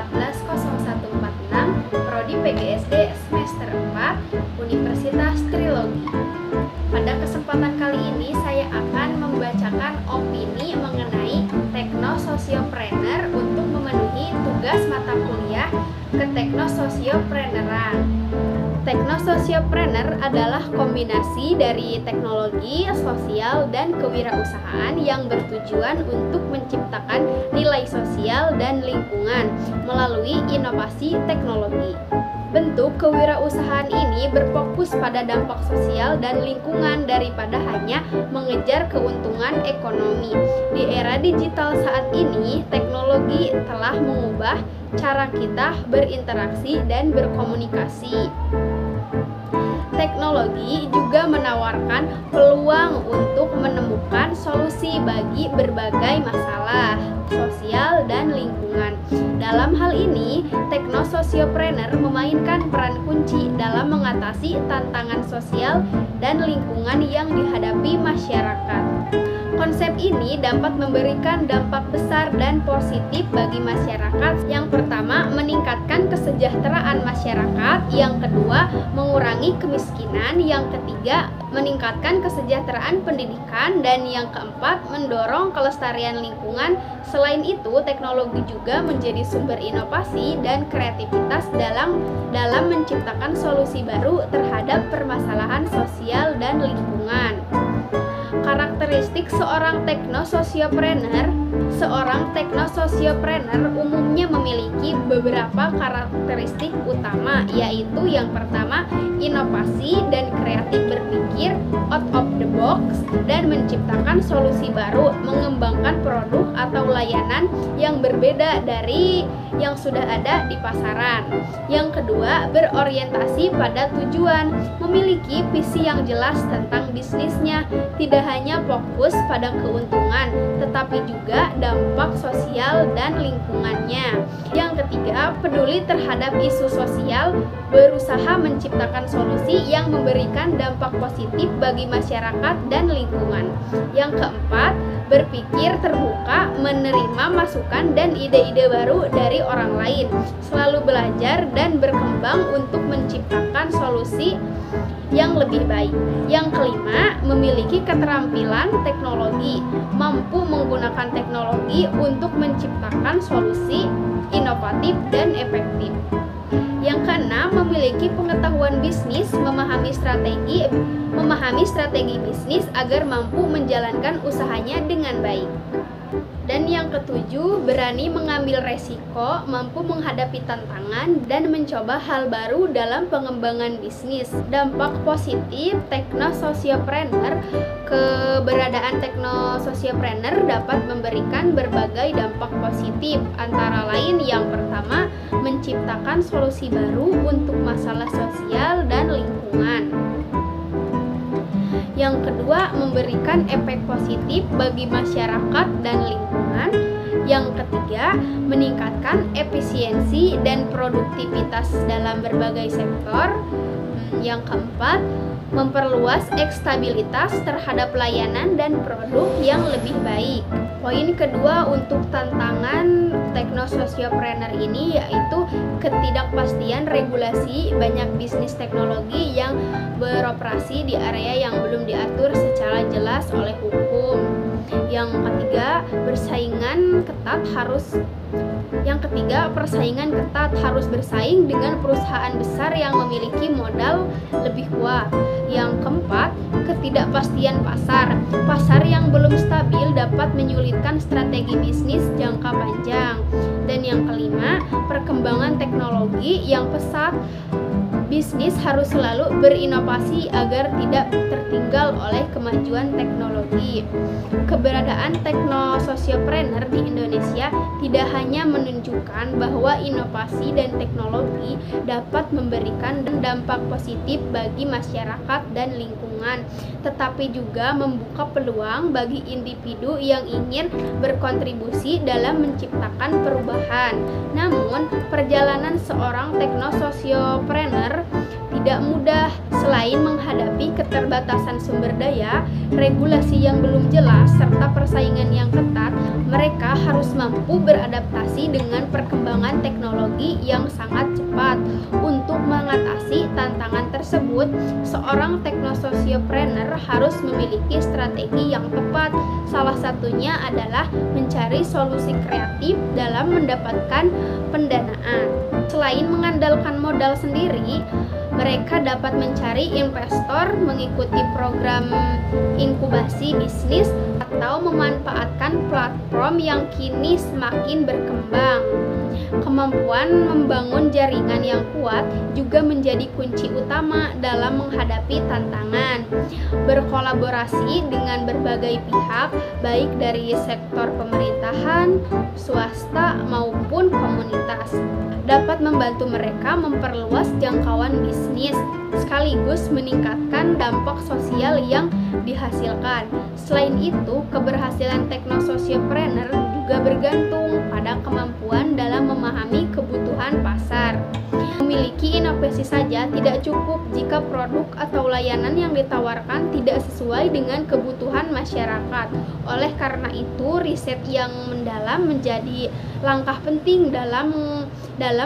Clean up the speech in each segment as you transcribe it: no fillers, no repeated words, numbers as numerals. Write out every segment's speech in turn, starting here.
140146, Prodi PGSD semester 4, Universitas Trilogi. Pada kesempatan kali ini saya akan membacakan opini mengenai Teknososiopreneur untuk memenuhi tugas mata kuliah Keteknososiopreneuran. Teknososiopreneur adalah kombinasi dari teknologi, sosial, dan kewirausahaan yang bertujuan untuk menciptakan nilai sosial dan lingkungan melalui inovasi teknologi. Bentuk kewirausahaan ini berfokus pada dampak sosial dan lingkungan daripada hanya mengejar keuntungan ekonomi. Di era digital saat ini, teknologi telah mengubah cara kita berinteraksi dan berkomunikasi. Teknologi juga menawarkan peluang untuk menemukan solusi bagi berbagai masalah sosial dan lingkungan. Dalam hal ini, Teknososiopreneur memainkan peran kunci dalam mengatasi tantangan sosial dan lingkungan yang dihadapi masyarakat. Konsep ini dapat memberikan dampak besar dan positif bagi masyarakat. Yang pertama, meningkatkan kesejahteraan masyarakat. Yang kedua, mengurangi kemiskinan. Yang ketiga, meningkatkan kesejahteraan pendidikan. Dan yang keempat, mendorong kelestarian lingkungan. Selain itu, teknologi juga menjadi sumber inovasi dan kreativitas dalam menciptakan solusi baru terhadap permasalahan sosial dan lingkungan. Karakteristik seorang teknososiopreneur. Seorang teknososiopreneur umumnya memiliki beberapa karakteristik utama, yaitu yang pertama, inovasi dan kreatif berpikir out of the box dan menciptakan solusi baru, mengembangkan produk atau layanan yang berbeda dari yang sudah ada di pasaran. Yang kedua, berorientasi pada tujuan, memiliki visi yang jelas tentang bisnisnya, tidak hanya fokus pada keuntungan, tetapi juga dampak sosial dan lingkungannya. Yang ketiga, peduli terhadap isu sosial, berusaha menciptakan solusi yang memberikan dampak positif bagi masyarakat dan lingkungan. Yang keempat, berpikir terbuka, menerima masukan dan ide-ide baru dari orang lain, selalu belajar dan berkembang untuk menciptakan solusi yang lebih baik. Yang kelima, memiliki keterampilan teknologi, mampu menggunakan teknologi untuk menciptakan solusi inovatif dan efektif. Yang keenam, memiliki pengetahuan bisnis, memahami strategi bisnis agar mampu menjalankan usahanya dengan baik. Dan yang ketujuh, berani mengambil resiko, mampu menghadapi tantangan dan mencoba hal baru dalam pengembangan bisnis. Dampak positif Teknososiopreneur. Keberadaan Teknososiopreneur dapat memberikan berbagai dampak positif, antara lain yang pertama, menciptakan solusi baru untuk masalah sosial dan lingkungan. Yang kedua, memberikan efek positif bagi masyarakat dan lingkungan. Yang ketiga, meningkatkan efisiensi dan produktivitas dalam berbagai sektor. Yang keempat, memperluas stabilitas terhadap layanan dan produk yang lebih baik. Poin kedua untuk tantangan Teknososiopreneur ini yaitu ketidakpastian regulasi. Banyak bisnis teknologi yang beroperasi di area yang belum diatur secara jelas oleh hukum. Yang ketiga, persaingan ketat harus bersaing dengan perusahaan besar yang memiliki modal lebih kuat. Yang keempat, ketidakpastian pasar yang belum stabil dapat menyulitkan strategi bisnis jangka panjang. Dan yang kelima, perkembangan teknologi yang pesat. Bisnis harus selalu berinovasi agar tidak tertinggal oleh kemajuan teknologi. Keberadaan Teknososiopreneur di Indonesia tidak hanya menunjukkan bahwa inovasi dan teknologi dapat memberikan dampak positif bagi masyarakat dan lingkungan, tetapi juga membuka peluang bagi individu yang ingin berkontribusi dalam menciptakan perubahan. Namun, perjalanan seorang Teknososiopreneur tidak mudah. Selain menghadapi keterbatasan sumber daya, regulasi yang belum jelas, serta persaingan yang ketat, mereka harus mampu beradaptasi dengan perkembangan teknologi yang sangat cepat. Untuk mengatasi tantangan tersebut, seorang teknososiopreneur harus memiliki strategi yang tepat. Salah satunya adalah mencari solusi kreatif dalam mendapatkan pendanaan. Selain mengandalkan modal sendiri, mereka dapat mencari investor, mengikuti program inkubasi bisnis, atau memanfaatkan platform yang kini semakin berkembang. Kemampuan membangun jaringan yang kuat juga menjadi kunci utama dalam menghadapi tantangan. Berkolaborasi dengan berbagai pihak, baik dari sektor pemerintahan, swasta, maupun komunitas, dapat membantu mereka memperluas jangkauan bisnis, sekaligus meningkatkan dampak sosial yang dihasilkan. Selain itu, keberhasilan teknososiopreneur juga bergantung pada kemampuan dalam memahami kebutuhan pasar. Memiliki inovasi saja tidak cukup jika produk atau layanan yang ditawarkan tidak sesuai dengan kebutuhan masyarakat. Oleh karena itu, riset yang mendalam menjadi langkah penting dalam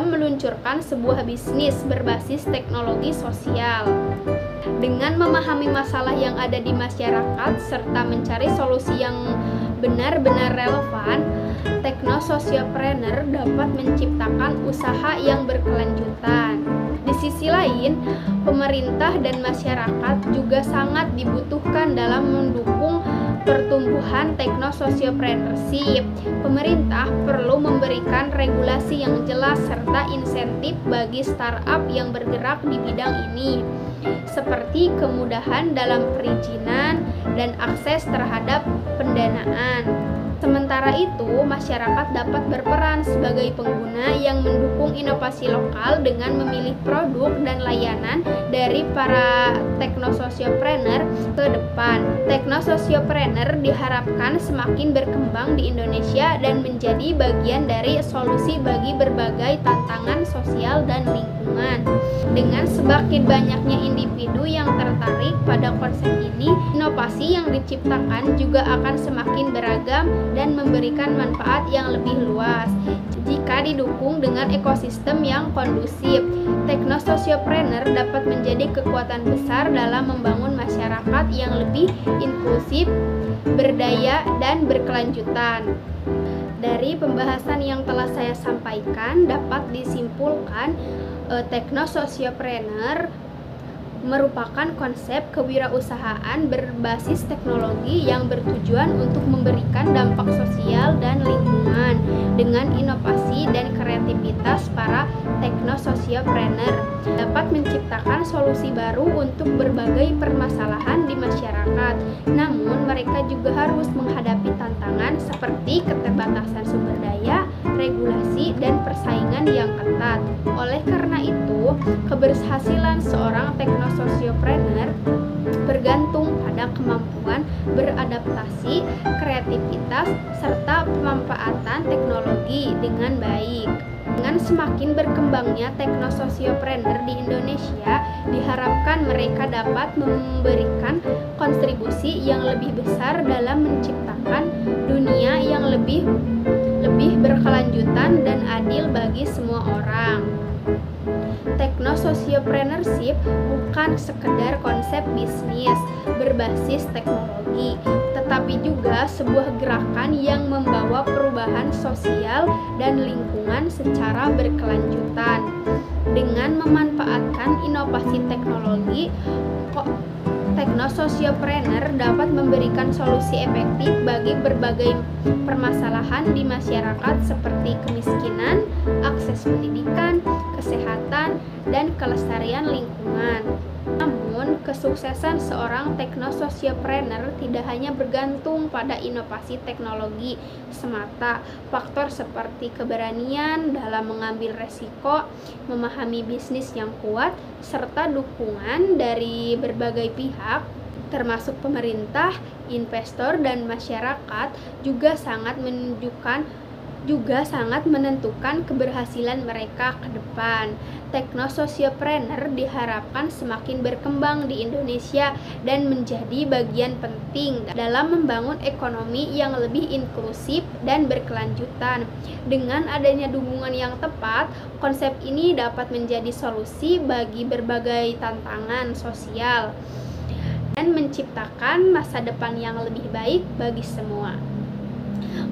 meluncurkan sebuah bisnis berbasis teknologi sosial. Dengan memahami masalah yang ada di masyarakat serta mencari solusi yang benar-benar relevan, teknososiopreneur dapat menciptakan usaha yang berkelanjutan. Di sisi lain, pemerintah dan masyarakat juga sangat dibutuhkan dalam mendukung pertumbuhan teknososiopreneurship. Pemerintah perlu memberikan regulasi yang jelas serta insentif bagi startup yang bergerak di bidang ini, seperti kemudahan dalam perizinan dan akses terhadap pendanaan. Sementara itu, masyarakat dapat berperan sebagai pengguna yang mendukung inovasi lokal dengan memilih produk dan layanan dari para teknososiopreneur ke depan. Teknososiopreneur diharapkan semakin berkembang di Indonesia dan menjadi bagian dari solusi bagi berbagai tantangan sosial dan lingkungan. Dengan semakin banyaknya individu yang tertarik pada konsep ini, inovasi yang diciptakan juga akan semakin beragam dan memberikan manfaat yang lebih luas. Jika didukung dengan ekosistem yang kondusif, teknososiopreneur dapat menjadi kekuatan besar dalam membangun masyarakat yang lebih inklusif, berdaya, dan berkelanjutan. Dari pembahasan yang telah saya sampaikan, dapat disimpulkan teknososiopreneur merupakan konsep kewirausahaan berbasis teknologi yang bertujuan untuk memberikan dampak sosial dan lingkungan dengan inovasi dan kreativitas. Para teknososiopreneur dapat menciptakan solusi baru untuk berbagai permasalahan di masyarakat. Namun, mereka juga harus menghadapi tantangan seperti keterbatasan sumber daya, regulasi, dan persaingan yang ketat. Oleh karena itu, keberhasilan seorang teknososiopreneur bergantung pada kemampuan beradaptasi, kreativitas, serta pemanfaatan teknologi dengan baik. Dengan semakin berkembangnya teknososiopreneur di Indonesia, diharapkan mereka dapat memberikan kontribusi yang lebih besar dalam menciptakan dunia yang lebih berkelanjutan dan adil bagi semua orang. Teknososiopreneurship bukan sekedar konsep bisnis berbasis teknologi, tetapi juga sebuah gerakan yang membawa perubahan sosial dan lingkungan secara berkelanjutan. Dengan memanfaatkan inovasi teknologi, teknososiopreneur dapat memberikan solusi efektif bagi berbagai permasalahan di masyarakat seperti kemiskinan, akses pendidikan, kesehatan, dan kelestarian lingkungan. Namun, kesuksesan seorang teknososiopreneur tidak hanya bergantung pada inovasi teknologi semata. Faktor seperti keberanian dalam mengambil resiko, memahami bisnis yang kuat, serta dukungan dari berbagai pihak, termasuk pemerintah, investor, dan masyarakat, juga sangat menunjukkan juga sangat menentukan keberhasilan mereka ke depan. Teknososiopreneur diharapkan semakin berkembang di Indonesia dan menjadi bagian penting dalam membangun ekonomi yang lebih inklusif dan berkelanjutan. Dengan adanya dukungan yang tepat, konsep ini dapat menjadi solusi bagi berbagai tantangan sosial dan menciptakan masa depan yang lebih baik bagi semua.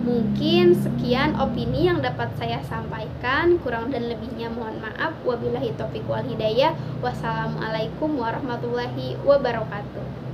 Mungkin sekian opini yang dapat saya sampaikan, kurang dan lebihnya mohon maaf. Wabillahi taufiq wal hidayah. Wassalamualaikum warahmatullahi wabarakatuh.